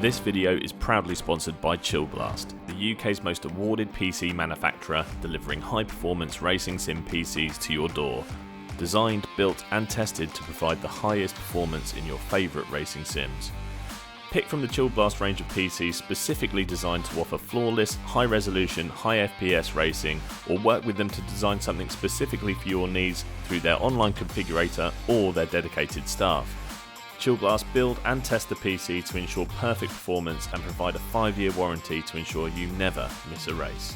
This video is proudly sponsored by Chill Blast, the UK's most awarded PC manufacturer, delivering high-performance racing sim PCs to your door. Designed, built and tested to provide the highest performance in your favourite racing sims. Pick from the Chill Blast range of PCs specifically designed to offer flawless, high-resolution, high FPS racing, or work with them to design something specifically for your needs through their online configurator or their dedicated staff. Chill Blast build and test the PC to ensure perfect performance and provide a 5-year warranty to ensure you never miss a race.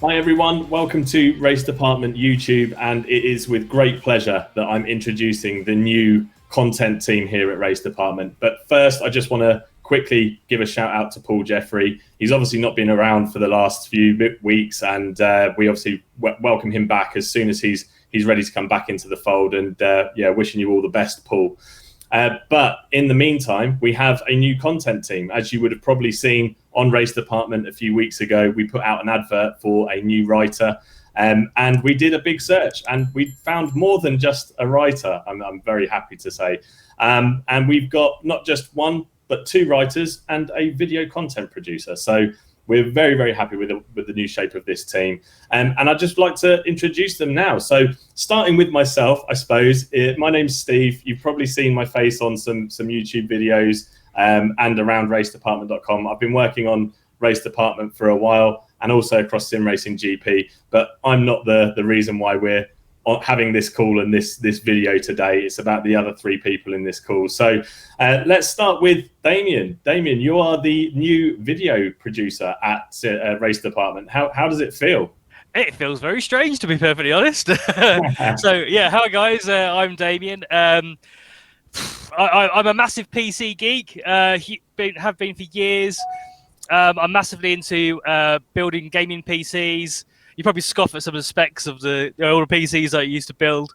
Hi everyone, welcome to Race Department YouTube, and it is with great pleasure that I'm introducing the new content team here at Race Department. But first, I just want to quickly give a shout out to Paul Jeffrey. He's obviously not been around for the last few weeks, and we obviously welcome him back as soon as he's ready to come back into the fold. And wishing you all the best, Paul. But in the meantime, we have a new content team. As you would have probably seen on Race Department a few weeks ago, we put out an advert for a new writer. And we did a big search, and we found more than just a writer, I'm very happy to say. And we've got not just one, but 2 writers and a video content producer. So we're very, very happy with the new shape of this team. And I'd just like to introduce them now. So starting with myself, I suppose, my name's Steve. You've probably seen my face on some YouTube videos and around RaceDepartment.com. I've been working on Race Department for a while, and also across Sim Racing GP, but I'm not the reason why we're having this call and this video today. It's about the other 3 people in this call. So let's start with Damien. Damien, you are the new video producer at Race Department. How does it feel? It feels very strange, to be perfectly honest. So yeah, hi guys, I'm Damien. I'm a massive PC geek, have been for years. I'm massively into building gaming PCs. You probably scoff at some of the specs of the older PCs I used to build.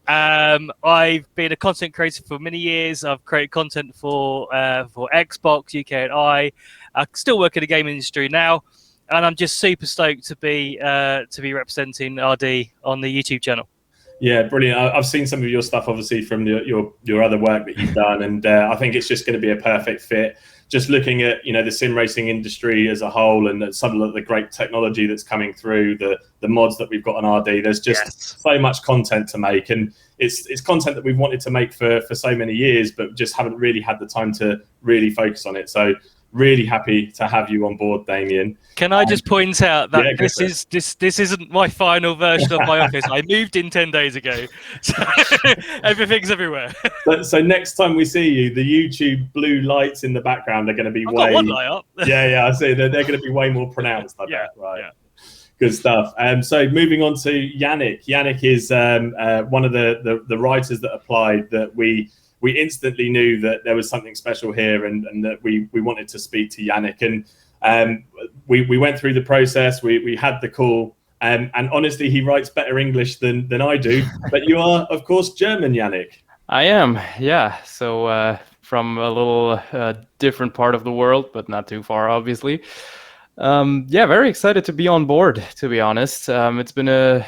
I've been a content creator for many years. I've created content for Xbox, UK and I still work in the gaming industry now, and I'm just super stoked to be representing RD on the YouTube channel. Yeah, brilliant. I've seen some of your stuff, obviously, from your other work that you've done, and I think it's just going to be a perfect fit. Just looking at the sim racing industry as a whole, and some of the great technology that's coming through, the mods that we've got on RD. There's just so much content to make, and it's content that we've wanted to make for so many years, but just haven't really had the time to really focus on it. So really happy to have you on board, Damien. Can I just point out that this isn't my final version of my office. I moved in 10 days ago, so everything's everywhere. So next time we see you, the YouTube blue lights in the background are going to be got one light up. yeah, I see. They're going to be way more pronounced. I bet, right? Yeah. Good stuff. So moving on to Yannick. Yannick is one of the writers that applied that we instantly knew that there was something special here, and that we wanted to speak to Yannick. And we went through the process. We had the call, and honestly, he writes better English than I do. But you are, of course, German, Yannick. I am, yeah. So from a little different part of the world, but not too far, obviously. Very excited to be on board, to be honest. It's been a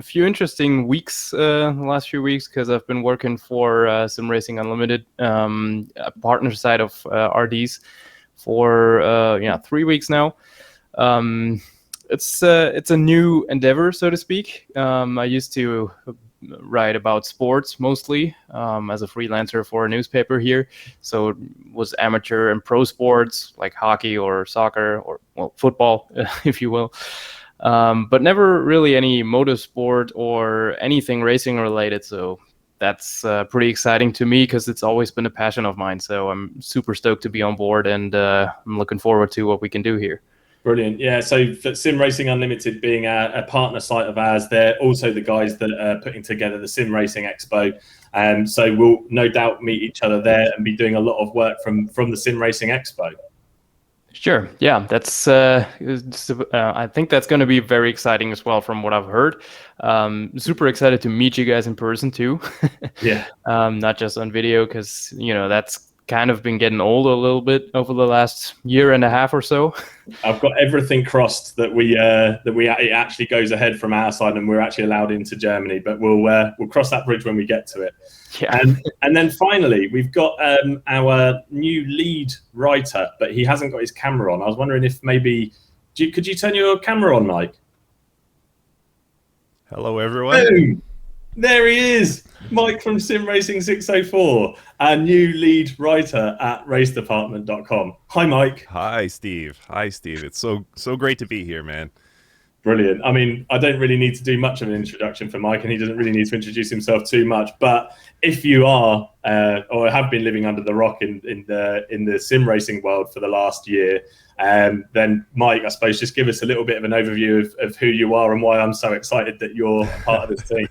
few interesting weeks, the last few weeks, because I've been working for Sim Racing Unlimited, a partner side of RDs, for 3 weeks now. It's a new endeavor, so to speak. I used to write about sports mostly as a freelancer for a newspaper here, so it was amateur and pro sports like hockey or soccer or football, if you will, but never really any motorsport or anything racing related. So that's pretty exciting to me, because it's always been a passion of mine. So I'm super stoked to be on board, and I'm looking forward to what we can do here. Brilliant. Yeah, so for Sim Racing Unlimited being a partner site of ours, they're also the guys that are putting together the Sim Racing Expo. So we'll no doubt meet each other there and be doing a lot of work from the Sim Racing Expo. Sure. Yeah, that's. I think that's going to be very exciting as well, from what I've heard. Super excited to meet you guys in person too. Yeah. Not just on video, because that's kind of been getting old a little bit over the last year and a half or so. I've got everything crossed that it actually goes ahead from our side and we're actually allowed into Germany, but we'll cross that bridge when we get to it. Yeah. And then finally, we've got our new lead writer, but he hasn't got his camera on. I was wondering if maybe could you turn your camera on, Mike? Hello, everyone. Boom! There he is, Mike from Sim Racing 604, our new lead writer at RaceDepartment.com. Hi, Mike. Hi, Steve. It's so great to be here, man. Brilliant. I mean, I don't really need to do much of an introduction for Mike, and he doesn't really need to introduce himself too much. But if you are or have been living under the rock in the sim racing world for the last year, then Mike, I suppose, just give us a little bit of an overview of who you are and why I'm so excited that you're part of this team.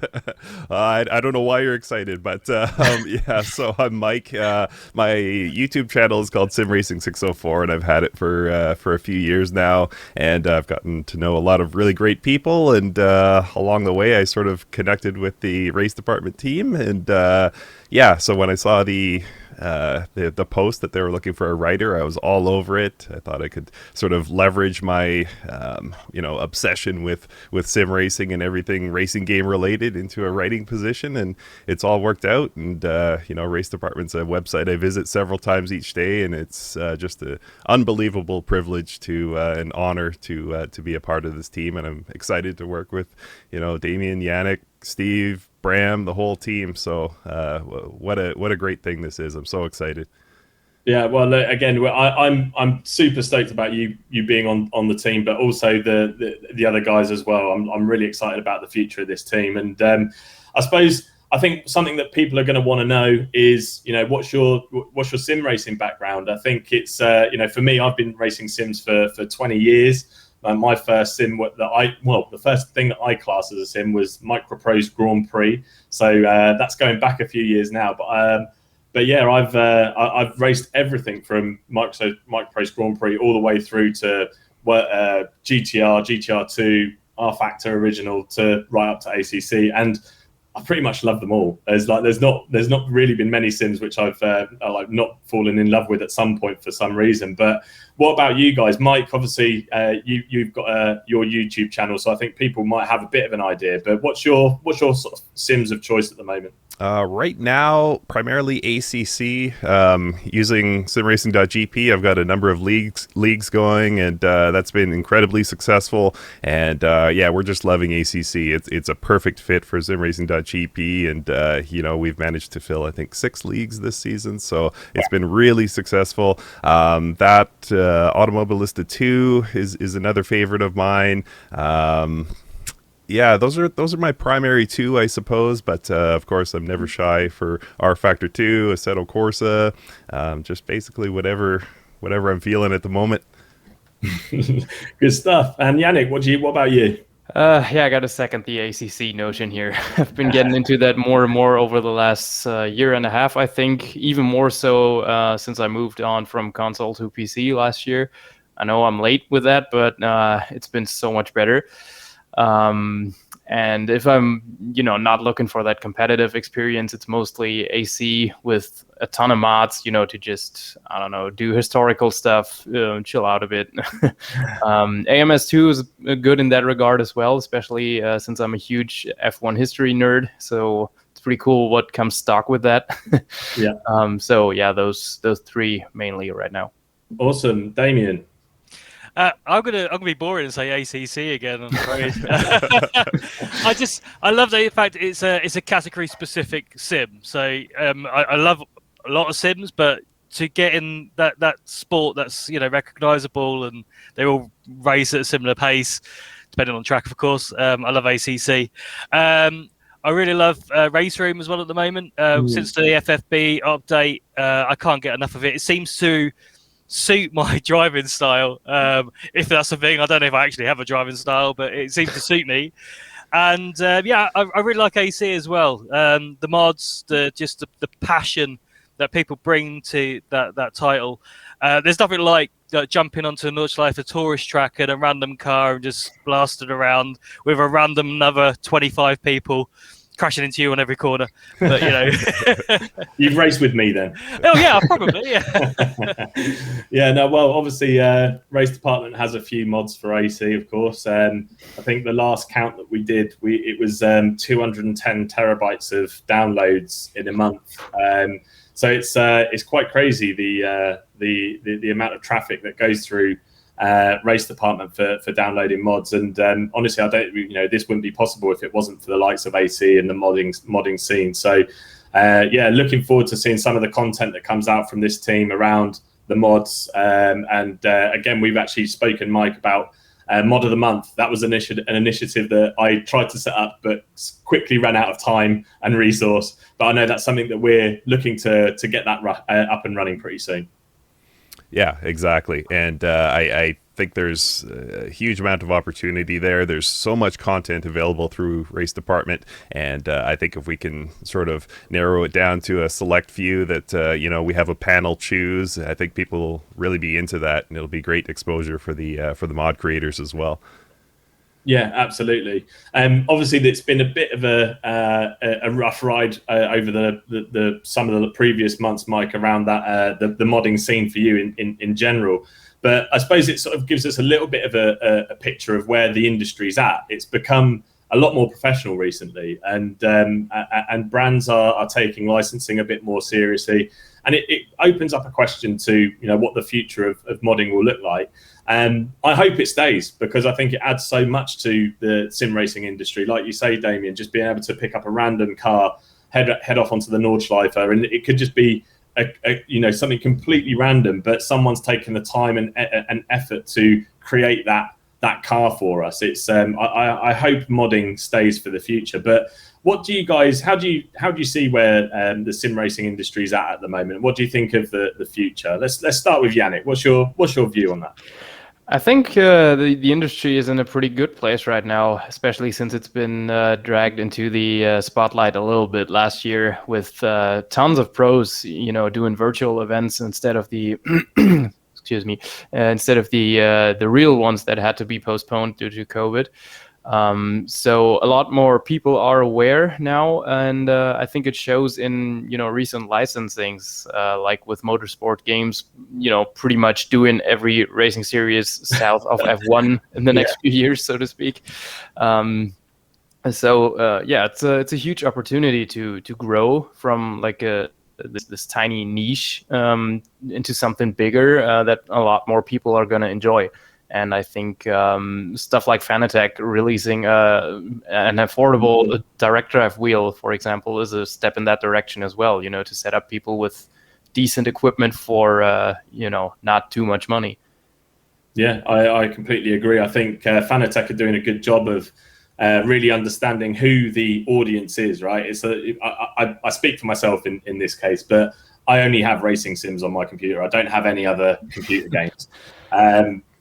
I don't know why you're excited, but yeah, so I'm Mike. My YouTube channel is called Sim Racing 604, and I've had it for a few years now, and I've gotten to know a lot of really great people, and along the way I sort of connected with the race department team, and yeah, so when I saw the post that they were looking for a writer, I was all over it. I thought I could sort of leverage my obsession with sim racing and everything racing game related into a writing position, and it's all worked out. And Race Department's a website I visit several times each day, and it's just an unbelievable privilege to an honor to be a part of this team, and I'm excited to work with Damien, Yannick, Steve, Bram, the whole team. So what a great thing this is. I'm so excited. Yeah, well, again, I'm super stoked about you being on the team, but also the other guys as well. I'm really excited about the future of this team, and I think something that people are going to want to know is, what's your sim racing background? I think it's for me, I've been racing sims for 20 years. My first sim the first thing that I class as a sim was Microprose Grand Prix. So that's going back a few years now. But yeah, I've raced everything from Microprose Grand Prix all the way through to GTR, GTR2, R Factor Original to right up to ACC, and I pretty much love them all. There's not really been many sims which I've not fallen in love with at some point for some reason. But what about you guys, Mike? Obviously, you've got your YouTube channel, so I think people might have a bit of an idea. But what's your sort of sims of choice at the moment? Right now, primarily ACC, using simracing.gp. I've got a number of leagues going, and that's been incredibly successful. And yeah, we're just loving ACC. It's a perfect fit for simracing.gp, and we've managed to fill, I think, 6 leagues this season. So it's been really successful. That Automobilista 2 is another favorite of mine. Yeah, those are my primary 2, I suppose. But of course, I'm never shy for R Factor 2, Assetto Corsa, just basically whatever I'm feeling at the moment. Good stuff. And Yannick, what about you? Yeah, I got to second the ACC notion here. I've been getting into that more and more over the last year and a half. I think even more so since I moved on from console to PC last year. I know I'm late with that, but it's been so much better. And if I'm, not looking for that competitive experience, it's mostly AC with a ton of mods, to just, I don't know, do historical stuff, chill out a bit. AMS2 is good in that regard as well, especially since I'm a huge F1 history nerd. So it's pretty cool what comes stock with that. Yeah. So yeah, those 3 mainly right now. Awesome. Damien? I'm gonna be boring and say ACC again. I'm afraid. I love the fact it's a category specific sim. So I love a lot of sims, but to get in that sport that's recognizable and they all race at a similar pace, depending on track, of course. I love ACC. I really love Race Room as well at the moment. Since the FFB update, I can't get enough of it. It seems to suit my driving style, if that's a thing. I don't know if I actually have a driving style, but it seems to suit me. And yeah, I really like AC as well. The mods, the passion that people bring to that title. There's nothing like jumping onto a Nordschleife tourist track in a random car and just blasting around with a random another 25 people crashing into you on every corner. But You've raced with me then. Oh yeah, probably. Yeah. Yeah. No. Well, obviously, Race Department has a few mods for AC, of course. I think the last count that we did, it was 210 terabytes of downloads in a month. So it's quite crazy the amount of traffic that goes through Race Department for downloading mods. And honestly, I don't, this wouldn't be possible if it wasn't for the likes of AC and the modding scene. So looking forward to seeing some of the content that comes out from this team around the mods. Again, we've actually spoken, Mike, about Mod of the Month. That was an initiative that I tried to set up, but quickly ran out of time and resource. But I know that's something that we're looking to get that up and running pretty soon. Yeah, exactly. And I think there's a huge amount of opportunity there. There's so much content available through Race Department. And I think if we can sort of narrow it down to a select few that, we have a panel choose, I think people will really be into that. And it'll be great exposure for the mod creators as well. Yeah, absolutely. Obviously, it's been a bit of a rough ride over the some of the previous months, Mike, around that the modding scene for you in general. But I suppose it sort of gives us a little bit of a picture of where the industry's at. It's become a lot more professional recently, and brands are taking licensing a bit more seriously. And it opens up a question to what the future of modding will look like. I hope it stays, because I think it adds so much to the sim racing industry. Like you say, Damien, just being able to pick up a random car, head off onto the Nordschleife, and it could just be something completely random, but someone's taken the time and effort to create that car for us. It's I hope modding stays for the future. But what do you guys? How do you see where the sim racing industry is at the moment? What do you think of the future? Let's start with Yannick. What's your view on that? I think the industry is in a pretty good place right now, especially since it's been dragged into the spotlight a little bit last year with tons of pros, doing virtual events instead of the instead of the real ones that had to be postponed due to COVID. So a lot more people are aware now, and I think it shows in recent licensings, like with motorsport games, pretty much doing every racing series south of F1 in the next few years, so to speak. It's a huge opportunity to grow from like this tiny niche into something bigger that a lot more people are going to enjoy. And I think stuff like Fanatec releasing an affordable direct drive wheel, for example, is a step in that direction as well, to set up people with decent equipment for, not too much money. Yeah, I completely agree. I think Fanatec are doing a good job of really understanding who the audience is, right? I speak for myself in this case, but I only have racing sims on my computer. I don't have any other computer games.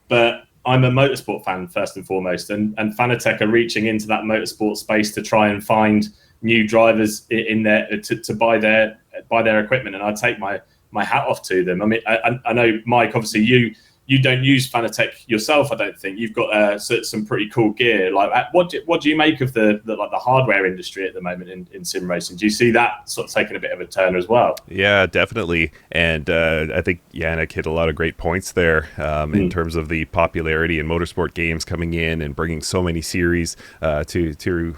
But I'm a motorsport fan first and foremost, and Fanatec are reaching into that motorsport space to try and find new drivers in there to buy their equipment, and I take my hat off to them. I mean, I know, Mike, obviously you don't use Fanatec yourself. I don't think you've got some pretty cool gear. Like, what do you make of the hardware industry at the moment in sim racing? Do you see that sort of taking a bit of a turn as well? Yeah, definitely. And I think Yannick hit a lot of great points there in terms of the popularity in motorsport games coming in and bringing so many series to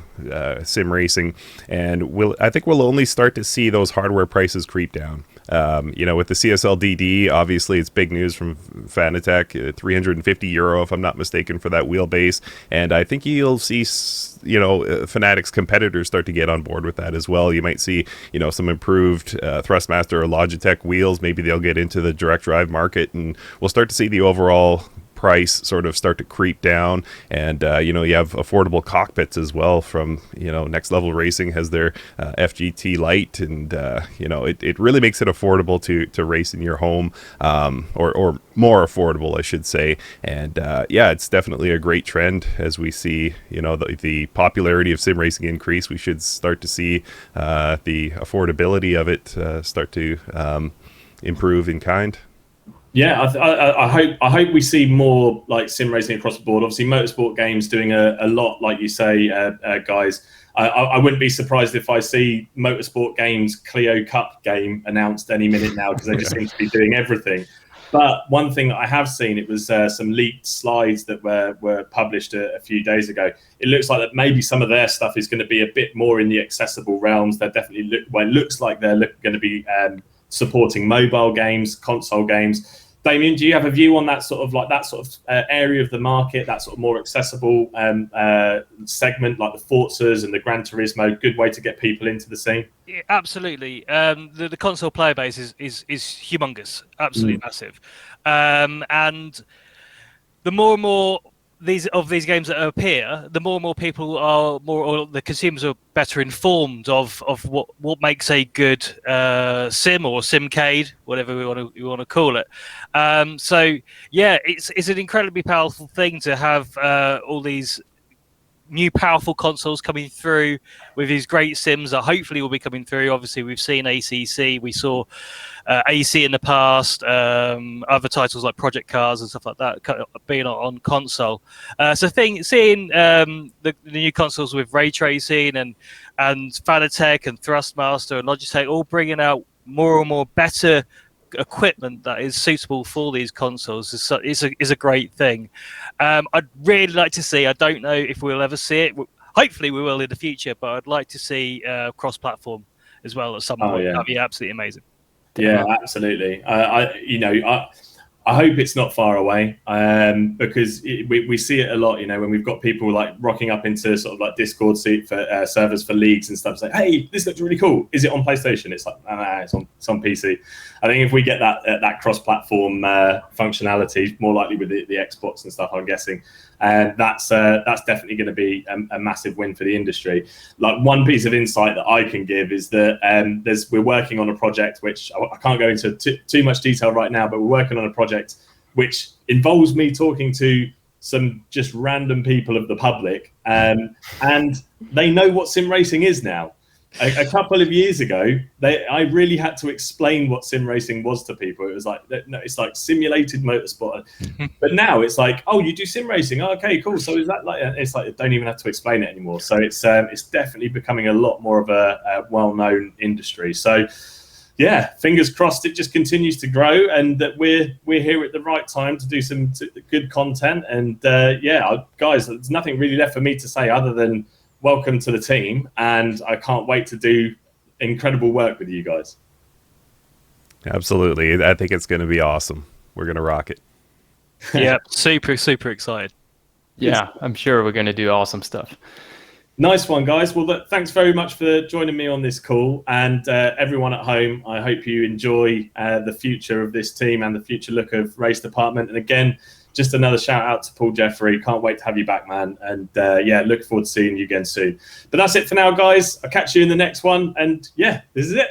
sim racing. And I think we'll only start to see those hardware prices creep down. With the CSL DD, obviously it's big news from Fanatec, €350 if I'm not mistaken for that wheelbase, and I think you'll see Fanatec's competitors start to get on board with that as well. You might see some improved Thrustmaster or Logitech wheels. Maybe they'll get into the direct drive market, and we'll start to see the overall price sort of start to creep down. And you have affordable cockpits as well from Next Level Racing has their FGT Lite, and it really makes it affordable to race in your home, or more affordable, I should say. And it's definitely a great trend as we see the popularity of sim racing increase. We should start to see the affordability of it start to improve in kind. Yeah, I hope we see more like sim racing across the board. Obviously, motorsport games doing a lot, like you say, guys. I wouldn't be surprised if I see Motorsport Games Clio Cup game announced any minute now, because they just seem to be doing everything. But one thing that I have seen, it was some leaked slides that were published a few days ago. It looks like that maybe some of their stuff is going to be a bit more in the accessible realms. They're definitely it looks like they're going to be supporting mobile games, console games. Damien, do you have a view on that sort of area of the market, that sort of more accessible segment, like the Forzas and the Gran Turismo? Good way to get people into the scene. Yeah, absolutely. The console player base is humongous, absolutely massive, and the more and more these games that appear, the more and more people are or the consumers are better informed of what makes a good sim or simcade, whatever we want to call it. So yeah, it's an incredibly powerful thing to have all these new powerful consoles coming through with these great sims that hopefully will be coming through. Obviously, we've seen ACC, we saw AC in the past, other titles like Project Cars and stuff like that being on console. So seeing the new consoles with ray tracing and Fanatec and Thrustmaster and Logitech all bringing out more and more better equipment that is suitable for these consoles is a great thing. I'd really like to see, I don't know if we'll ever see it, hopefully we will in the future, but I'd like to see cross-platform as well at some point. That'd be absolutely amazing. Yeah, absolutely. I hope it's not far away, because we see it a lot, when we've got people like rocking up into sort of like Discord servers for leagues and stuff, saying, hey, this looks really cool. Is it on PlayStation? It's like, nah, it's on PC. I think if we get that cross-platform functionality, more likely with the Xbox and stuff, I'm guessing, that's definitely going to be a massive win for the industry. Like, one piece of insight that I can give is that we're working on a project which I can't go into too much detail right now, but we're working on a project which involves me talking to some just random people of the public, and they know what sim racing is now. A couple of years ago, I really had to explain what sim racing was to people. It was like, no, it's like simulated motorsport. But now it's like, oh, you do sim racing? Oh, okay, cool. So is that like? It's like, I don't even have to explain it anymore. So it's definitely becoming a lot more of a well-known industry. So yeah, fingers crossed it just continues to grow, and that we're here at the right time to do some good content. And guys, there's nothing really left for me to say other than welcome to the team, and I can't wait to do incredible work with you guys. Absolutely. I think it's going to be awesome. We're going to rock it. Yeah, super excited. Yeah, I'm sure we're going to do awesome stuff. Nice one, guys. Well, look, thanks very much for joining me on this call, and everyone at home, I hope you enjoy the future of this team and the future look of Race Department. And again, just another shout out to Paul Jeffrey. Can't wait to have you back, man. And look forward to seeing you again soon. But that's it for now, guys. I'll catch you in the next one. And yeah, this is it.